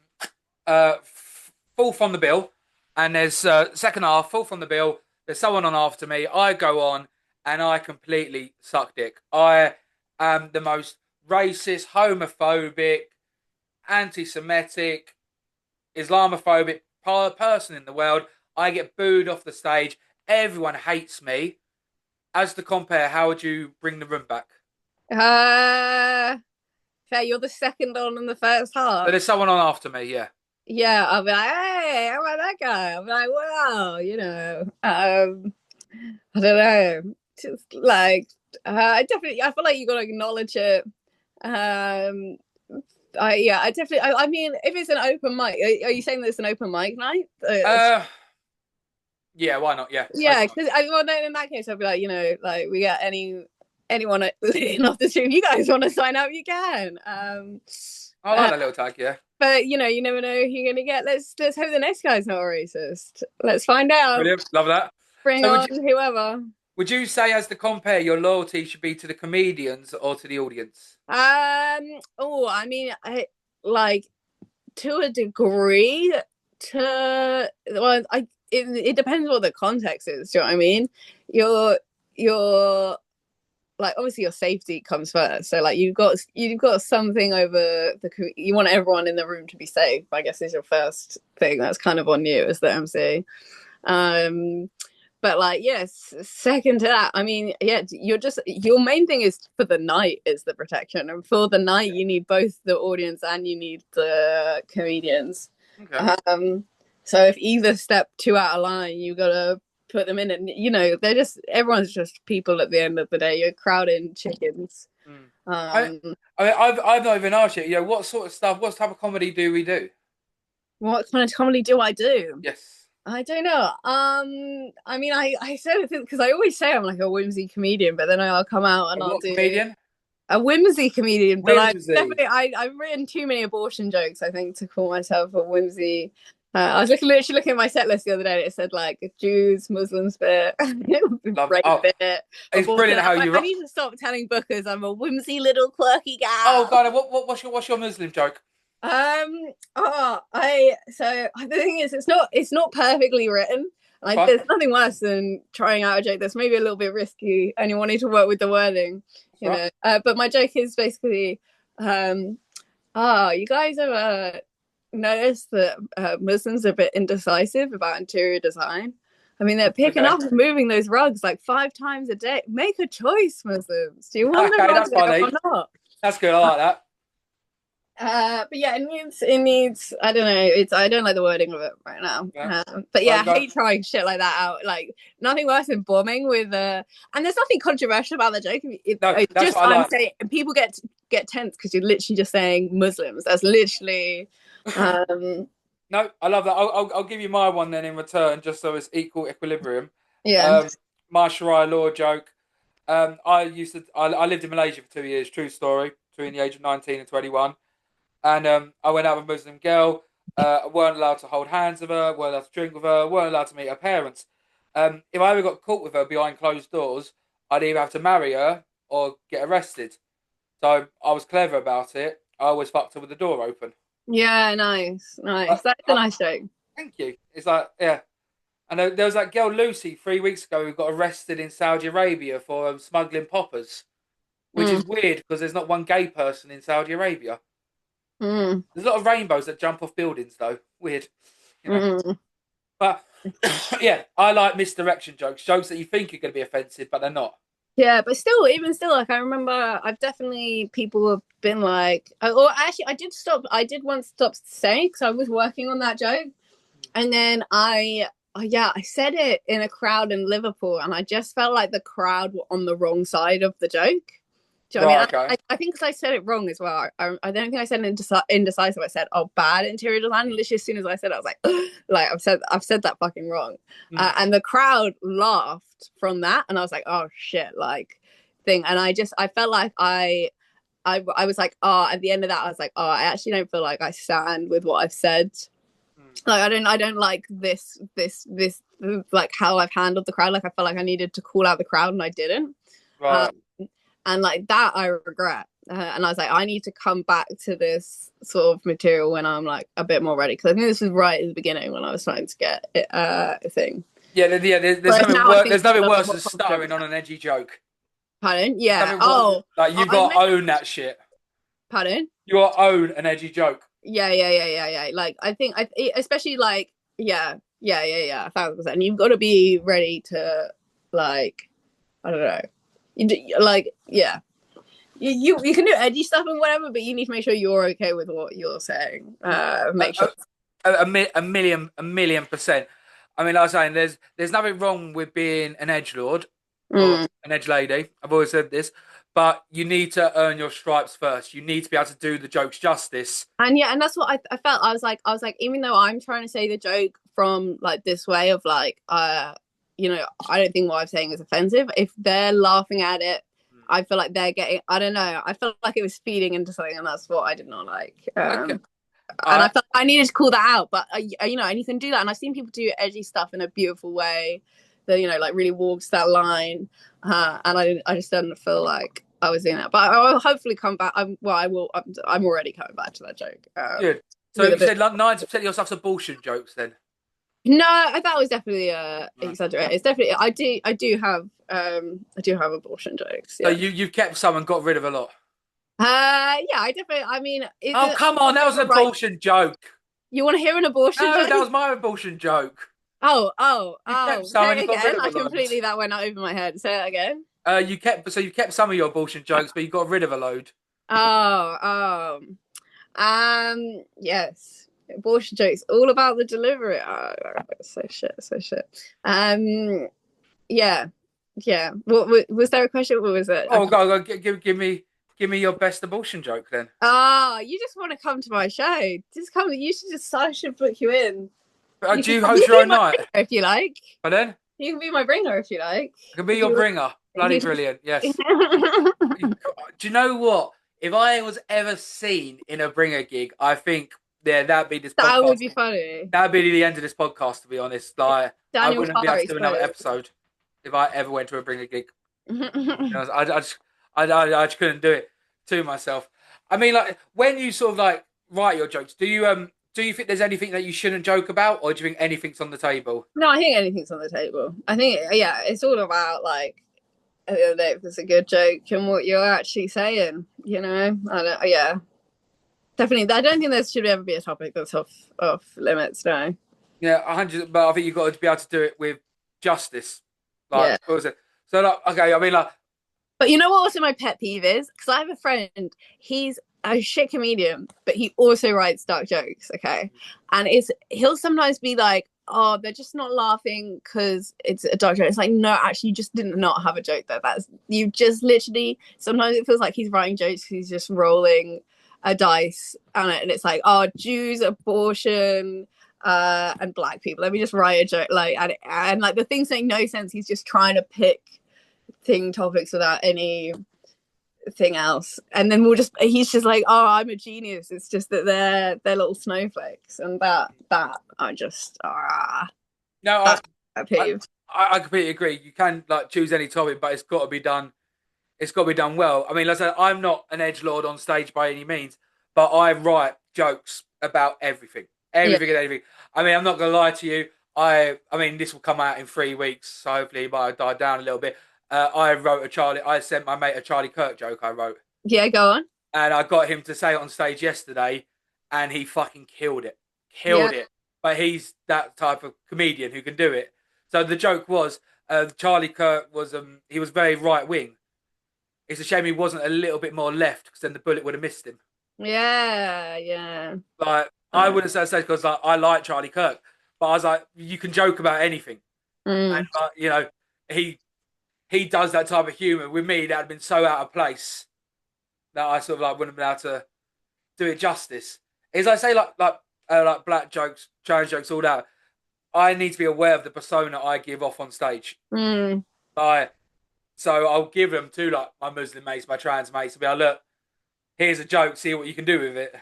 full from the bill, and there's second half full from the bill. There's someone on after me. I go on, and I completely suck dick. I am the most racist, homophobic, anti-Semitic, Islamophobic person in the world. I get booed off the stage. Everyone hates me. As the compare, how would you bring the room back? Uh, Fair. You're the second on in the first So half. there's someone on after me, yeah. Yeah, I'll be like, hey, how about that guy? I'll be like, wow, I don't know. Just like, I feel like you got to acknowledge it. Um, I mean, if it's an open mic, are you saying that it's an open mic night? Uh, yeah, why not? Yeah, Yeah, open mic. because well, no, in that case, I'd be like, like we got anyone off the stream, you guys want to sign up, you can. I like that little tag, yeah. But you never know who you're gonna get. Let's hope the next guy's not a racist. Let's find out. Brilliant, love that. Bring So on whoever. would you say as the compare your loyalty should be to the comedians or to the audience? Oh, I mean, I like to a degree. To well, it depends what the context is. Do you know what I mean? Your like obviously your safety comes first. So like you've got something over you want everyone in the room to be safe. I guess is your first thing. That's kind of on you as the MC. Um, but like yes, second to that, I mean, yeah, your main thing is for the night is the protection, and for the night you need both the audience and you need the comedians. Okay. So if either step too out of line, you gotta put them in, and they're just everyone's just people at the end of the day. You're crowding chickens. Mm. I, Um, I mean, I've not even asked you. What sort of stuff? What type of comedy do we do? what kind of comedy do I do? Yes. I don't know. I mean, I said it because I always say I'm like a whimsy comedian, but then I'll come out and A I'll what do comedian? a whimsy comedian. But I Whimsy. definitely I've written too many abortion jokes, I think, to call myself a whimsy. I was literally looking at my set list the other day. And it said like Jews, Muslims bit, Love. rape Oh, bit, it's abortion. brilliant how I'm like, you. I need to stop telling bookers I'm a whimsy little quirky Oh, gal. God, what's your Muslim joke? So the thing is, it's not perfectly written. That's Like, fine. there's nothing worse than trying out a joke that's maybe a little bit risky and you wanting to work with the wording, That's right. But my joke is basically, you guys ever noticed that Muslims are a bit indecisive about interior design? I mean, they're picking Okay. up and moving those rugs like 5 times a day. Make a choice, Muslims. Do you want the Okay, rug that's there or funny. not? That's good. I like that. But yeah, it needs. I don't know. I don't like the wording of it right now. Yeah. But Well, yeah, I go. hate trying shit like that out. Like nothing worse than bombing with and there's nothing controversial about the joke. No, It's that's just what I I'm like. saying, and people get tense because you're literally just saying Muslims. That's literally. Um, No, I love that. I'll give you my one then in return, just so it's equal equilibrium. yeah. Um, my Sharia law joke. I lived in Malaysia for 2 years. True story. Between the age of 19 and 21, and I went out with a Muslim girl. Weren't allowed to hold hands with her. Weren't allowed to drink with her. Weren't allowed to meet her parents. If I ever got caught with her behind closed doors, I'd either have to marry her or get arrested. So I was clever about it. I always fucked her with the door open. Yeah, nice, nice. But That's a nice joke. thank you. It's like, yeah. And there was that girl Lucy 3 weeks ago who got arrested in Saudi Arabia for smuggling poppers, which Mm, is weird because there's not one gay person in Saudi Arabia. mm, There's a lot of rainbows that jump off buildings, though. Weird, you know. mm. But yeah, I like misdirection jokes, jokes that you think are going to be offensive, but they're not. Yeah, but still, even still, like I remember, I've definitely people have been like, or actually, I did once stop saying because I was working on that joke, and then I said it in a crowd in Liverpool, and I just felt like the crowd were on the wrong side of the joke. Do you know what I Right, mean? okay. I think because I said it wrong as well. I don't think I said indecisive. I said, oh, bad interior design. And literally, as soon as I said it, I was like, like I've said that fucking wrong. Mm. And the crowd laughed from that, and I was like, oh shit, like thing. And I felt like I was like, oh, at the end of that, I was like, oh, I actually don't feel like I stand with what I've said. Mm. Like I don't like this like how I've handled the crowd. Like I felt like I needed to call out the crowd, and I didn't. Right. And like that I regret, and I was like, I need to come back to this sort of material when I'm like a bit more ready, because I think this was right at the beginning when I was trying to get it, a thing. Yeah, yeah. There's Whereas nothing now I think There's it's a nothing little bit worse more than confident. stuttering on an edgy joke. Pardon? There's Yeah. nothing Oh, like you've I got to meant, own that shit. pardon? You got to own an edgy joke. Yeah. Like I think especially like yeah, 1,000%. And you've got to be ready to like I don't know, like yeah. You can do edgy stuff and whatever, but you need to make sure you're okay with what you're saying. Make sure. A million%. I mean, like I was saying, there's nothing wrong with being an edgelord or Mm. an edge lady. I've always said this, but you need to earn your stripes first. You need to be able to do the jokes justice. And yeah, and that's what I felt. I was like, even though I'm trying to say the joke from like this way of like, I don't think what I'm saying is offensive. If they're laughing at it, I feel like they're getting. I don't know. I felt like it was feeding into something, and that's what I did not like. Okay. And I I, felt I needed to call that out. But and you can do that. And I've seen people do edgy stuff in a beautiful way that like really walks that line. And I just didn't feel like I was doing that. But I will hopefully come back. I will. I'm already coming back to that joke. good. So you said like 90% of your stuff's abortion jokes then? No, that was definitely Right. exaggerated. It's definitely I do have abortion jokes. So Yeah. you've kept some and got rid of a lot. Yeah, I definitely. I mean, Oh, come on. That was an right? abortion joke. You want to hear an abortion No, joke? that was my abortion joke. Oh. You kept some and Say you it got rid again. of I a load. completely that went over my head. Say it again. You kept some of your abortion jokes, but you got rid of a load. Oh. Yes. Abortion jokes, all about the delivery. Oh, so shit, so shit. Yeah, yeah. What was there a question? What was it? Oh, go, give me your best abortion joke then. Ah, you just want to come to my show? Just come. You should just. I should book you in. You Do can, you you host can your be own my night? bringer if you like. But then You can be my bringer if you like. I can be If your you, bringer. if Bloody you brilliant. Yes. just... Do you know what? If I was ever seen in a bringer gig, I think that'd be this That would podcast. be funny. That'd be the end of this podcast. To be honest, like I Daniel wouldn't be able Farr to do another exposed. episode if I ever went to a bringer gig. I just couldn't do it to myself. I mean, like when you sort of like write your jokes, do you think there's anything that you shouldn't joke about, or do you think anything's on the table? No, I think anything's on the table. I think, yeah, it's all about like at the end of the day, if it's a good joke and what you're actually saying. You know, I don't, yeah, definitely. I don't think there should ever be a topic that's off limits. No. Yeah, 100. But I think you've got to be able to do it with justice. Like, Yeah. what was it? So, like, okay, I mean, like, But you know what? Also, my pet peeve is because I have a friend. He's a shit comedian, but he also writes dark jokes. Okay, and he'll sometimes be like, "Oh, they're just not laughing because it's a dark joke." It's like, no, actually, you just did not have a joke there. That's you just literally. Sometimes it feels like he's writing jokes. He's just rolling a dice on it, and it's like, "Oh, Jews, abortion." And black people. Let me just write a joke, like, and like the things make no sense. He's just trying to pick topics without anything else, and then he's just like, oh, I'm a genius. It's just that they're little snowflakes, and that I just no, that's a peeve. I completely agree. You can like choose any topic, but it's got to be done. It's got to be done well. I mean, like I said, I'm not an edgelord on stage by any means, but I write jokes about everything, Yeah, everything and anything. I mean, I'm not gonna lie to you. I mean, this will come out in 3 weeks, so hopefully it might die down a little bit. I sent my mate a Charlie Kirk joke I wrote, yeah, go on. and I got him to say it on stage yesterday, and he fucking killed it, Yeah, killed it. But he's that type of comedian who can do it. So the joke was, Charlie Kirk was he was very right wing. It's a shame he wasn't a little bit more left because then the bullet would have missed him. yeah. Like I wouldn't say because like, I like Charlie Kirk, but I was like, you can joke about anything, and Mm. you know, he does that type of humor. With me, that had been so out of place that I sort of like wouldn't have been able to do it justice. As I say, like black jokes, trans jokes, all that. I need to be aware of the persona I give off on stage. Mm. Like, so I'll give them to like my Muslim mates, my trans mates, and be like, look, here's a joke, see what you can do with it.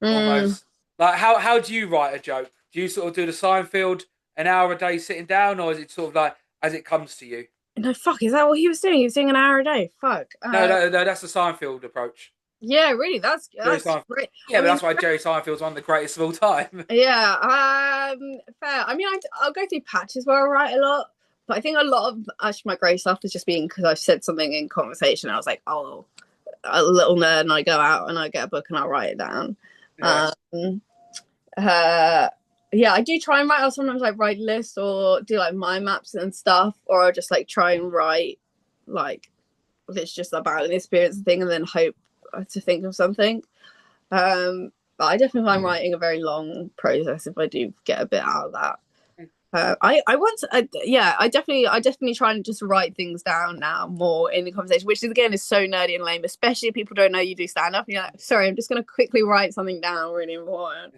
Mm. Almost. Like how do you write a joke? Do you sort of do the Seinfeld an hour a day sitting down, or is it sort of like as it comes to you? No, fuck, is that what he was doing? He was doing an hour a day. Fuck. No, that's the Seinfeld approach. Yeah, really, that's Jerry that's Seinfeld. great. Yeah, I but mean, that's why Jerry Seinfeld's one of the greatest of all time. yeah, fair. I mean, I'll go through patches where I write a lot, but I think a lot of actually my great stuff is just being because I've said something in conversation. I was like, oh, a little nerd, and I go out and I get a book and I write it down. Yeah. Yeah, I do try and write. I'll sometimes like write lists or do like mind maps and stuff, or I'll just like try and write like it's just about an experience thing, and then hope to think of something. But I definitely find writing a very long process if I do get a bit out of that. I definitely try and just write things down now more in the conversation, which is again is so nerdy and lame, especially if people don't know you do stand up. You're like, sorry, I'm just gonna quickly write something down, really important.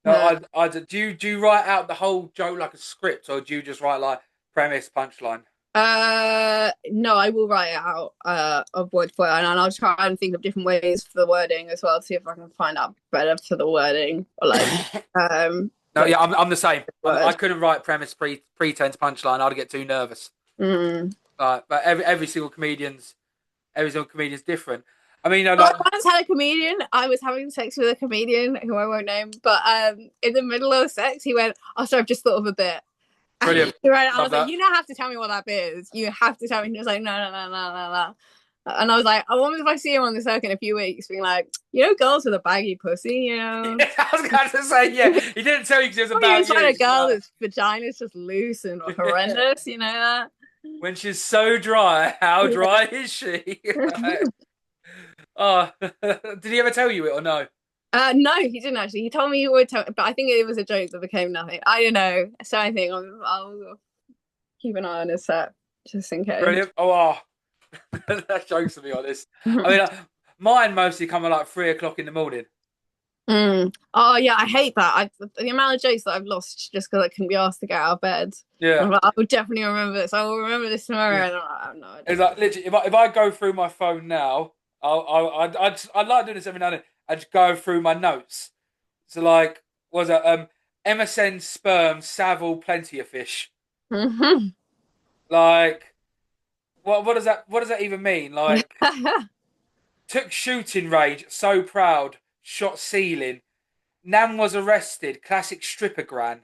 No, do you write out the whole joke like a script, or do you just write like premise, punchline? No, I will write it out of word for word, and I'll try and think of different ways for the wording as well, see if I can find out better for the wording. Or like, No, yeah, I'm the same. I couldn't write premise, pretense, punchline. I'd get too nervous. But every single comedian's different. I mean, I once had a comedian. I was having sex with a comedian who I won't name, but in the middle of sex, he went, "Oh, sorry, I've just thought of a bit." Brilliant. Right, I was like, "You don't have to tell me what that bit is. You have to tell me." And he was like, "No." And I was like, "I wonder if I see him on the circuit in a few weeks, being like, girls with a baggy pussy, I was going to say, yeah, he didn't tell you because it was about you. A girl whose vagina is just loose and horrendous, that. When she's so dry, how dry is she? Oh, did he ever tell you it or no? No, he didn't actually. He told me he would tell, but I think it was a joke that became nothing. I don't know. So I think I'll keep an eye on his set just in case. Brilliant. Oh, that jokes to be honest. I mean, mine mostly come at like 3 o'clock in the morning. Oh yeah, I hate that. The amount of jokes that I've lost just because I couldn't be asked to get out of bed. Yeah. I'm like, I will definitely remember this. I will remember this tomorrow. Yeah. And I'm like, oh, no, I It's don't. like literally, if I go through my phone now, I'd like doing this every now and then. I just go through my notes. So like, what was it MSN sperm, Savile, plenty of fish. Mm-hmm. Like, what does that even mean? Like, took shooting range, so proud, shot ceiling. Nam was arrested, classic stripper gran.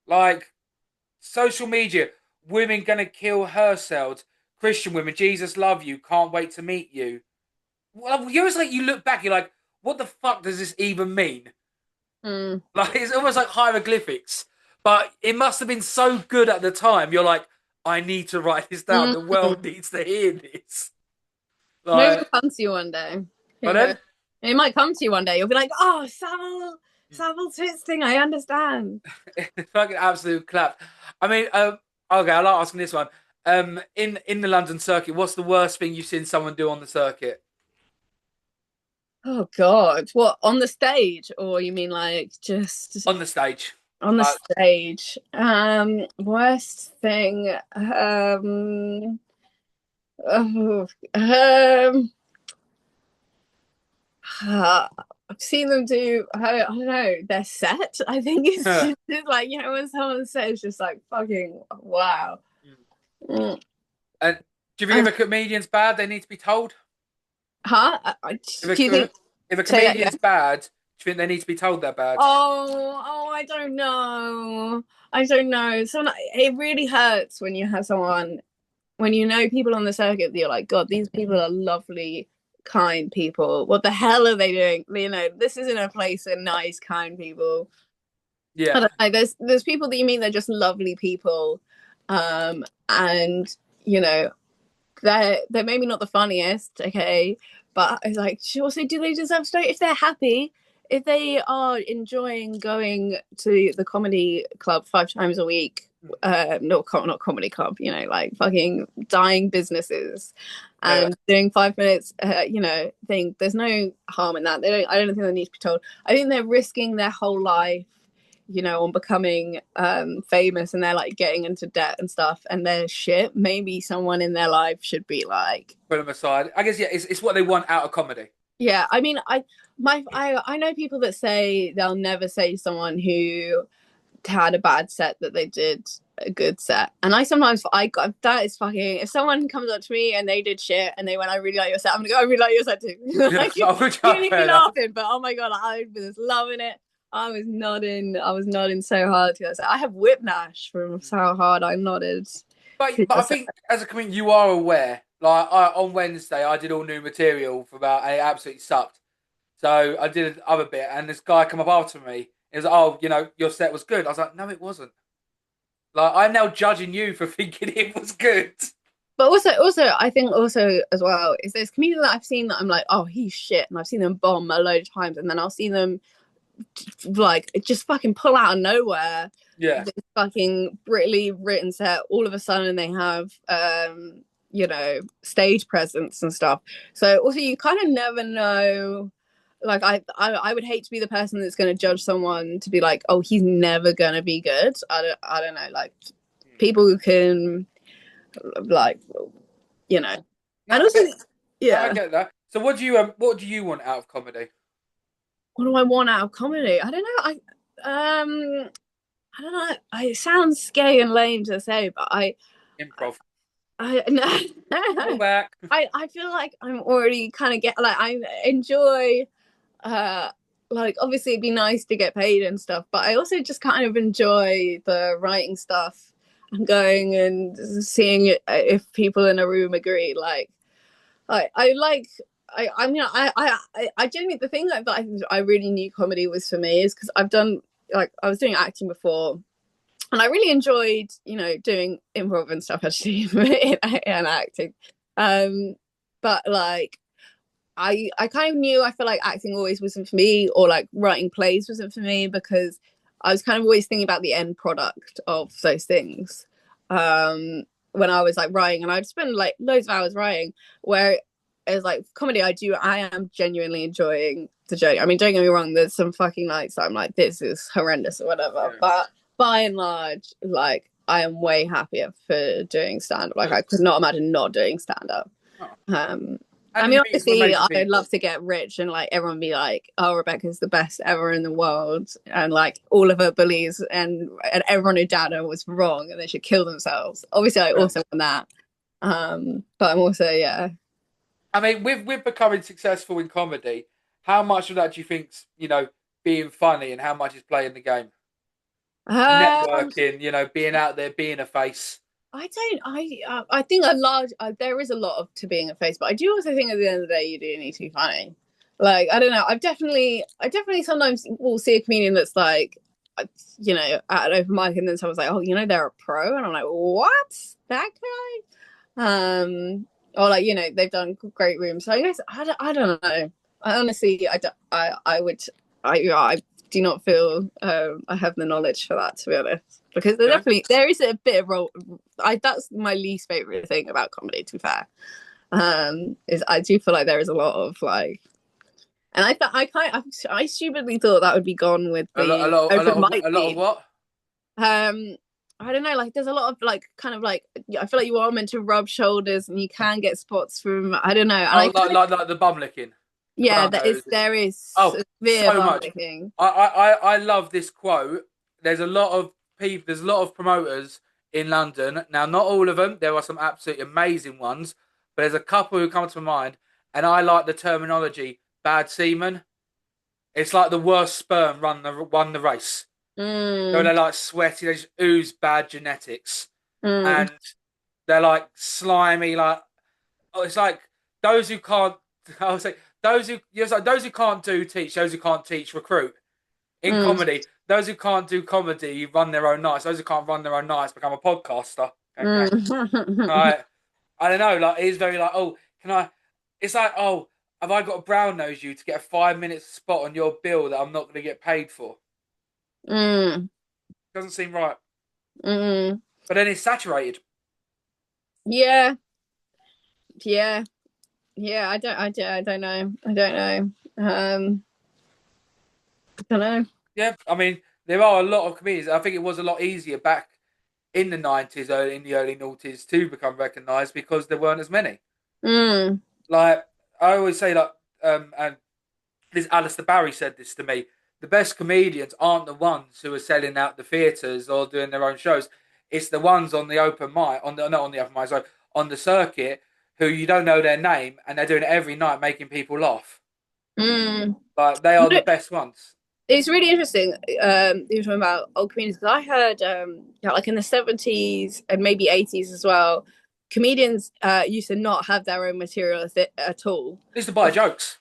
Like, social media, women gonna kill herself. Christian women, Jesus love you, can't wait to meet you. Well, you always like you look back, you're like, what the fuck does this even mean? Mm. Like it's almost like hieroglyphics, but it must have been so good at the time. You're like, I need to write this down. The Mm. world needs to hear this. Maybe Like, it'll come to you one day. but Who knows? then It might come to you one day. You'll be like, oh, Savile twisting. I understand. fucking absolute clap. I mean, okay, I like asking this one. In the London circuit, what's the worst thing you've seen someone do on the circuit? Oh God, what on the stage, or you mean like just On the stage. on the Uh, stage? Worst thing. Oh, I've seen them do. I don't know. Their set. I think it's just like when someone says just like fucking wow. Mm. and do you think if a comedian's bad, they need to be told? Huh? If Do you think? if a Say that again. comedian's bad, do you think they need to be told they're bad? I don't know. I don't know. So it really hurts when you have someone, when you know people on the circuit that you're like, God, these people are lovely, kind people. What the hell are they doing? This isn't a place for nice, kind people. I Yeah, don't know. There's people that you meet, they're just lovely people, and you know they're maybe not the funniest, okay, but it's like, also, do they deserve to know if they're happy, if they are enjoying going to the comedy club 5 times a week, no, not comedy club, like fucking dying businesses yeah. and doing 5 minutes, thing. There's no harm in that. I don't think they need to be told. I think they're risking their whole life, on becoming famous, and they're like getting into debt and stuff, and they're shit. Maybe someone in their life should be like, Put them aside. I guess yeah, it's what they want out of comedy. yeah. I mean, I know people that say they'll never say to someone who had a bad set that they did a good set, and I sometimes I got that is fucking. If someone comes up to me and they did shit and they went, I really like your set, I'm gonna go, I really like your set too. Yeah, Like, you fair need to be enough. laughing, but oh my God, I was loving it. I was nodding so hard to that. I have whiplash from how hard I nodded. But I think as a comedian, you are aware. Like on Wednesday, I did all new material for about, and it absolutely sucked. So I did another bit, and this guy come up after me. He was like, "Oh, your set was good." I was like, "No, it wasn't." Like I'm now judging you for thinking it was good. But also, I think also as well is there's comedians that I've seen that I'm like, oh, he's shit, and I've seen them bomb a load of times, and then I'll see them like just fucking pull out of nowhere Yeah, this fucking brilliantly written set. All of a sudden, they have stage presence and stuff. So also, you kind of never know. Like I would hate to be the person that's going to judge someone to be like, oh, he's never going to be good. I don't know. Like people who can, like, and no, also, I yeah. get that. So what do you want out of comedy? What do I want out of comedy? I don't know. I don't know. It sounds gay and lame to say, but Improv. no. Callback. I feel like I'm already kind of I enjoy like obviously it'd be nice to get paid and stuff, but I also just kind of enjoy the writing stuff and going and seeing if people in a room agree. Like I like I mean I genuinely, the thing that I really knew comedy was for me is because I've done, like, I was doing acting before, and I really enjoyed doing improv and stuff actually and acting, but like I kind of knew I feel like acting always wasn't for me, or like writing plays wasn't for me, because I was kind of always thinking about the end product of those things. When I was like writing, and I'd spend like loads of hours writing, where it's like comedy, I am genuinely enjoying the joke. I mean, don't get me wrong, there's some fucking nights that I'm like, this is horrendous or whatever. Yeah. But by and large, like I am way happier for doing stand up. Like I could not imagine not doing stand up. Oh. I And mean, you meet some obviously, amazing I'd people. love to get rich and like everyone be like, "Oh, Rebecca's the best ever in the world," and like all of her bullies and everyone who doubted her was wrong and they should kill themselves. Obviously, I Yeah. also want that. But I'm also, yeah. I mean, with becoming successful in comedy, how much of that do you think's, being funny, and how much is playing the game? Um, Networking, being out there, being a face. I don't. I think a large. There is a lot of to being a face, but I do also think at the end of the day, you do need to be funny. Like I don't know. I definitely sometimes will see a comedian that's like, at an open mic, and then someone's like, oh, they're a pro, and I'm like, what? That guy? Or like, they've done great rooms. So I guess I don't know. I honestly, I would, I do not feel I have the knowledge for that, to be honest, because Okay. there is a bit of role. That's my least favorite thing about comedy, to be fair. Is I do feel like there is a lot of like, and I stupidly thought that would be gone with A lot, a the lot, a open lot of, mic a lot of scene. what? I don't know, like there's a lot of like kind of like I feel like you are meant to rub shoulders and you can get spots from I don't know, and Oh, I kind of, like the bum licking, the yeah, brown noses. there is Oh, severe so bum much. licking. I love this quote. There's a lot of people. There's a lot of promoters in London. Now, not all of them. There are some absolutely amazing ones, but there's a couple who come to mind, and I like the terminology "bad semen." It's like the worst sperm won the race. So Mm, they're like sweaty. They just ooze bad genetics, mm, and they're like slimy. Like, oh, it's like those who can't. I would say those who. It's like those who can't do teach. Those who can't teach recruit. In mm, comedy, those who can't do comedy run their own nights. Those who can't run their own nights become a podcaster. Okay. mm. Right. I don't know. Like, it's very like, oh, can I? It's like, oh, have I got to brown nose you to get a 5 minute spot on your bill that I'm not going to get paid for? Mm, Doesn't seem right. mm. But then it's saturated. Yeah, yeah, yeah. I don't know. I don't know. I don't know. Yeah. I mean, there are a lot of comedians. I think it was a lot easier back in the 90s, in the early noughties, to become recognised because there weren't as many. Mm, Like, I always say, like, and this Alistair Barry said this to me. The best comedians aren't the ones who are selling out the theatres or doing their own shows. It's the ones on the open mic, on the not on the open mic, sorry, on the circuit, who you don't know their name and they're doing it every night, making people laugh. mm. But they are the best ones. It's really interesting. You were talking about old comedians. I heard, yeah, like in the 70s and maybe 80s as well, comedians used to not have their own material at all. They used to buy jokes.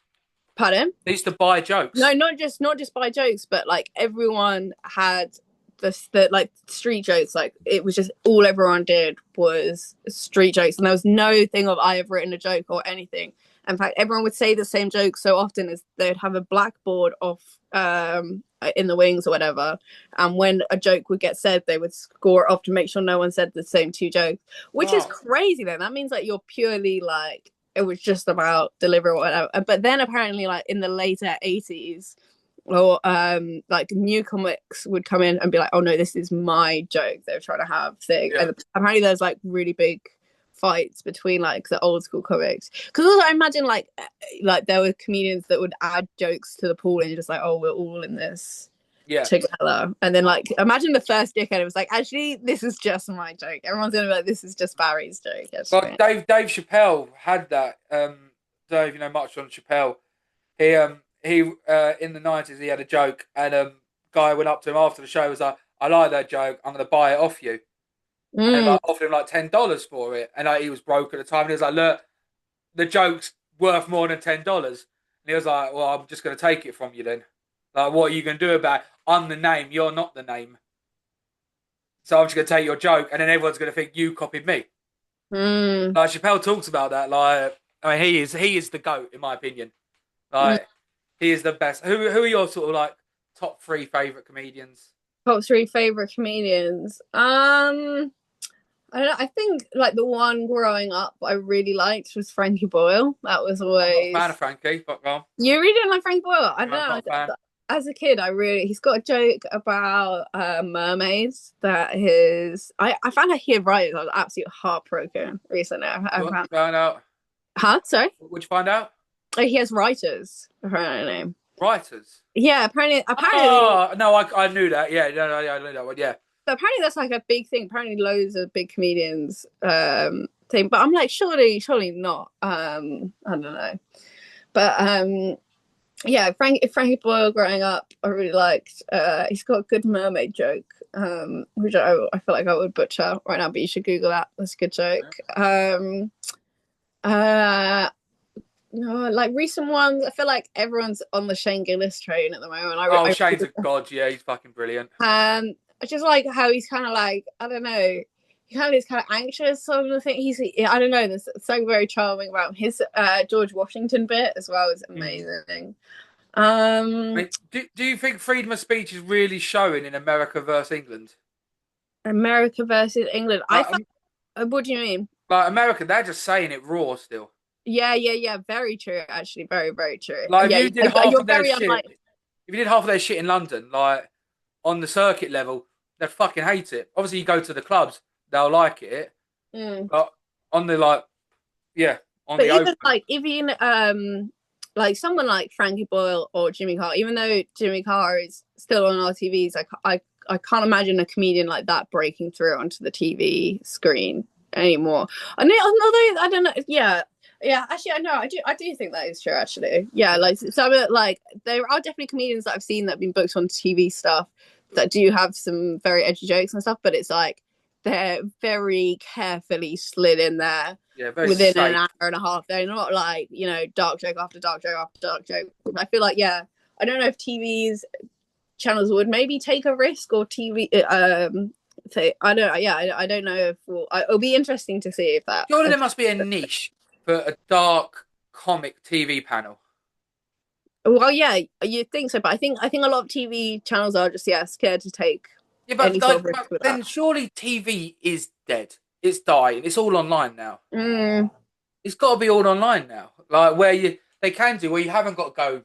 Pardon? They used to buy No, jokes. not just by jokes, but like everyone had the like street jokes. Like it was just all everyone did was street jokes, and there was no thing of I have written a joke or anything. In fact, everyone would say the same joke so often as they'd have a blackboard off in the wings or whatever, and when a joke would get said, they would score it off to make sure no one said the same two jokes, which is Oh, crazy. Then that means like you're purely like it was just about deliver or whatever. But then apparently, like in the later 80s, or like new comics would come in and be like, "Oh no, this is my joke." They're trying to have thing, yeah. and apparently there's like really big fights between like the old school comics. Because also I imagine like there were comedians that would add jokes to the pool and you're just like, "Oh, we're all in this Yeah. together." And then like imagine the first dickhead, it was like, actually this is just my joke, everyone's gonna be like, this is just Barry's joke. But Dave Chappelle had that. Don't know if you know much on Chappelle. He in the 90s he had a joke and guy went up to him after the show, was like, I like that joke, I'm gonna buy it off you. And Mm, like offered him like $10 for it. And like he was broke at the time and he was like, look, the joke's worth more than $10. And he was like, well, I'm just gonna take it from you then. Like, what are you gonna do about it? I'm the name, you're not the name. So I'm just gonna take your joke and then everyone's gonna think you copied me. mm, Like Chappelle talks about that, like I mean, he is the GOAT in my opinion. Mm, Like, he is the best. Who are your sort of like top three favorite comedians? top three favorite comedians. I don't know. I think like the one growing up I really liked was Frankie Boyle. That was I'm not a fan always. of Frankie, but go on. You really didn't like Frankie Boyle? I don't I'm not a fan. know. As a kid, he's got a joke about mermaids that his. I found out he had writers. I was absolutely heartbroken recently. I What found. you found out? Huh? Sorry. What'd you find out? Oh, he has writers. Apparently. Writers. Yeah. Apparently. Oh no, I knew that. Yeah, no, no, yeah, I knew that one. Yeah. So apparently that's like a big thing. Apparently loads of big comedians thing. But I'm like, surely not. I don't know. But yeah, Frankie Boyle growing up, I really liked. He's got a good mermaid joke, which I feel like I would butcher right now, but you should Google that. That's a good joke. No, like recent ones, I feel like everyone's on the Shane Gillis train at the moment. Oh, Shane's a god. Yeah, he's fucking brilliant. I just like how he's kind of like, I don't know, he kind of is kind of anxious on the thing. I don't know, there's something very charming about him. His George Washington bit as well is amazing. I mean, do you think freedom of speech is really showing in America versus England? America versus England. Like, What do you mean? like America, they're just saying it raw still. Yeah. Very true, actually. Very, very true. Like Yeah, if you did half you're of their very shit, unlike. if you did half of their shit in London, like on the circuit level, they'd fucking hate it. Obviously, you go to the clubs, they'll like it, but on the like, yeah, on But the even open, like even like someone like Frankie Boyle or Jimmy Carr, even though Jimmy Carr is still on our TVs, I can't imagine a comedian like that breaking through onto the TV screen anymore. Although I don't know, yeah. Actually, I know I do think that is true. Actually, yeah. Like some like there are definitely comedians that I've seen that have been booked on TV stuff that do have some very edgy jokes and stuff, but it's like they're very carefully slid in there yeah, very within safe. an hour and a half. They're not like, dark joke after dark joke after dark joke. I feel like, yeah, I don't know if TV's channels would maybe take a risk or TV. I don't know if it'll be interesting to see if that. Surely there must be a niche for a dark comic TV panel. Well, yeah, you'd think so, but I think a lot of TV channels are just scared to take Yeah, any but sort like, of risk with then that. surely TV is dead. It's dying. It's all online now. Mm. It's got to be all online now. Like where they can do where you haven't got to go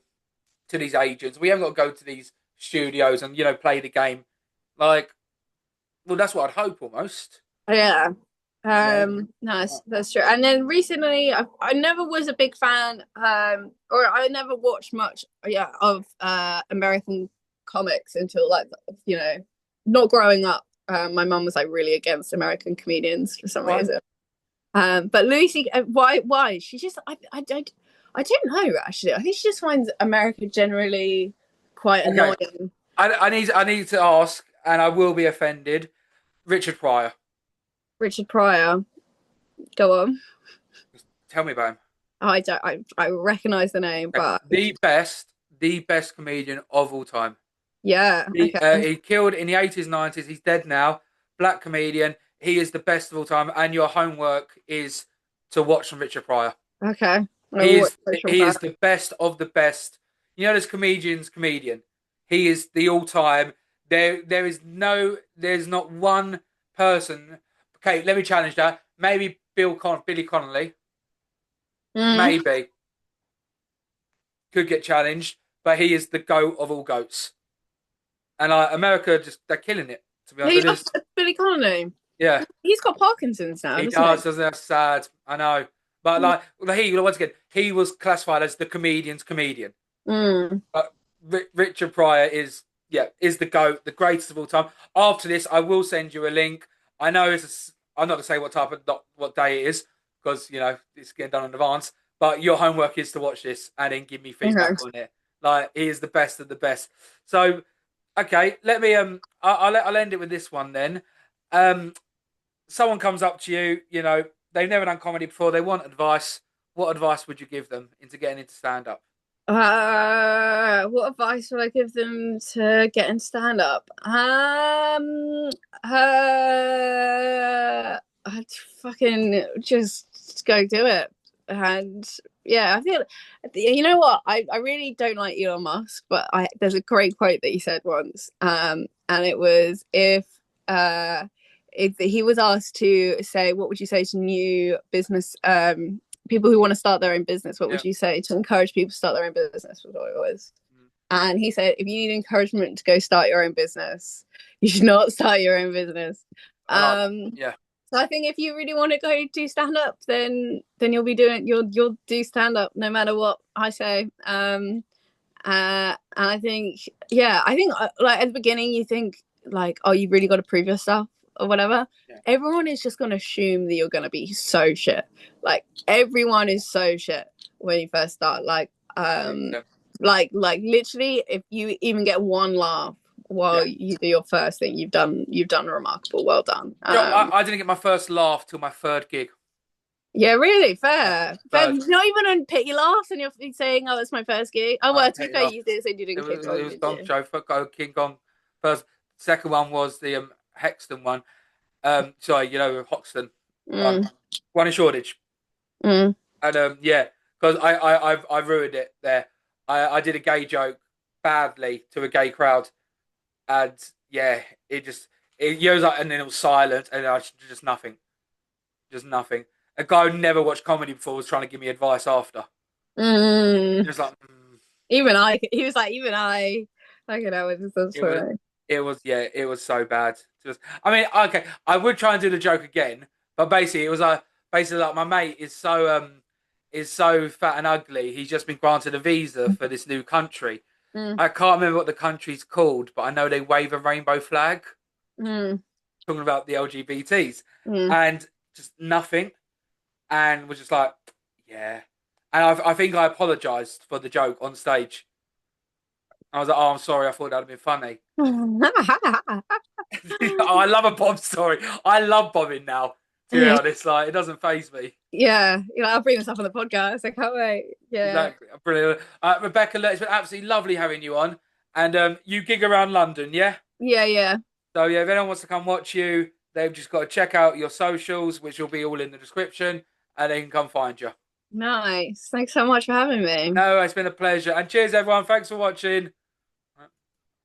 to these agents. We haven't got to go to these studios and play the game. Like, well, that's what I'd hope almost. Yeah. Yeah. No, that's true. And then recently, I never was a big fan, or I never watched much, of American comics until like not growing up. My mum was like really against American comedians for some reason. But Lucy, why? She just I don't know actually. I think she just finds America generally quite annoying. I need to ask, and I will be offended. Richard Pryor. Richard Pryor, go on. Tell me about him. Oh, I don't. I recognize the name, but The best comedian of all time. yeah, okay. He killed in the 80s, 90s. He's dead now. Black comedian. He is the best of all time. And your homework is to watch from Richard Pryor. Okay. He is the best of the best. There's comedian. He is the all time. There's not one person. Okay, let me challenge that. Maybe Billy Connolly. Maybe could get challenged, but he is the goat of all goats. And America they're killing it. To be honest, Billy Connolly. Yeah, he's got Parkinson's now. He does, doesn't he? That's sad. I know, but once again, he was classified as the comedian's comedian. But Richard Pryor is the GOAT, the greatest of all time. After this, I will send you a link. I know I'm not gonna say what day it is because it's getting done in advance. But your homework is to watch this and then give me feedback on it. Like he is the best of the best. So, okay, let me I'll end it with this one then. Someone comes up to you, they've never done comedy before, they want advice. What advice would you give them into getting into stand-up? What advice would I give them to get in stand-up? I'd fucking just go do it. And yeah, I feel, you know what, I really don't like Elon Musk, but there's a great quote that he said once, and it was, if he was asked to say what would you say to new business people who want to start their own business, what would you say to encourage people to start their own business, was what it was. And he said, if you need encouragement to go start your own business, you should not start your own business. Yeah. So I think if you really want to go do stand up, then you'll do stand up no matter what I say. And I think, like at the beginning you think like, oh, you really got to prove yourself or whatever. Yeah. Everyone is just going to assume that you're going to be so shit. Like everyone is so shit when you first start. Like literally, if you even get one laugh while you do your first thing, you've done remarkable. Well done. I didn't get my first laugh till my third gig. Yeah, really fair. But not even on Pity Laughs, and you're saying, "Oh, it's my first gig." Oh, well, to be fair, you did say you didn't kick on. It was Dom Show. King Kong. First, second one was the Hexton one. Sorry, Hoxton. One in Shoreditch. And yeah, because I ruined it there. I did a gay joke badly to a gay crowd, and yeah, it was like, and then it was silent, and I just nothing. A guy who never watched comedy before was trying to give me advice after. Just like even I, he was like, even I can know it was funny. It was so bad. I mean, okay, I would try and do the joke again, but basically it was like my mate is so fat and ugly. He's just been granted a visa for this new country. I can't remember what the country's called, but I know they wave a rainbow flag. Talking about the LGBTs and just nothing. And was just like, yeah. And I think I apologised for the joke on stage. I was like, oh, I'm sorry. I thought that would have been funny. Oh, I love a bomb story. I love bombing now. To be honest, like it doesn't faze me. Yeah, I'll bring this up on the podcast. I can't wait. Yeah, exactly. Brilliant. Rebecca, it's been absolutely lovely having you on. And you gig around London, yeah? Yeah. So yeah, if anyone wants to come watch you, they've just got to check out your socials, which will be all in the description, and they can come find you. Nice. Thanks so much for having me. No, it's been a pleasure. And cheers, everyone. Thanks for watching.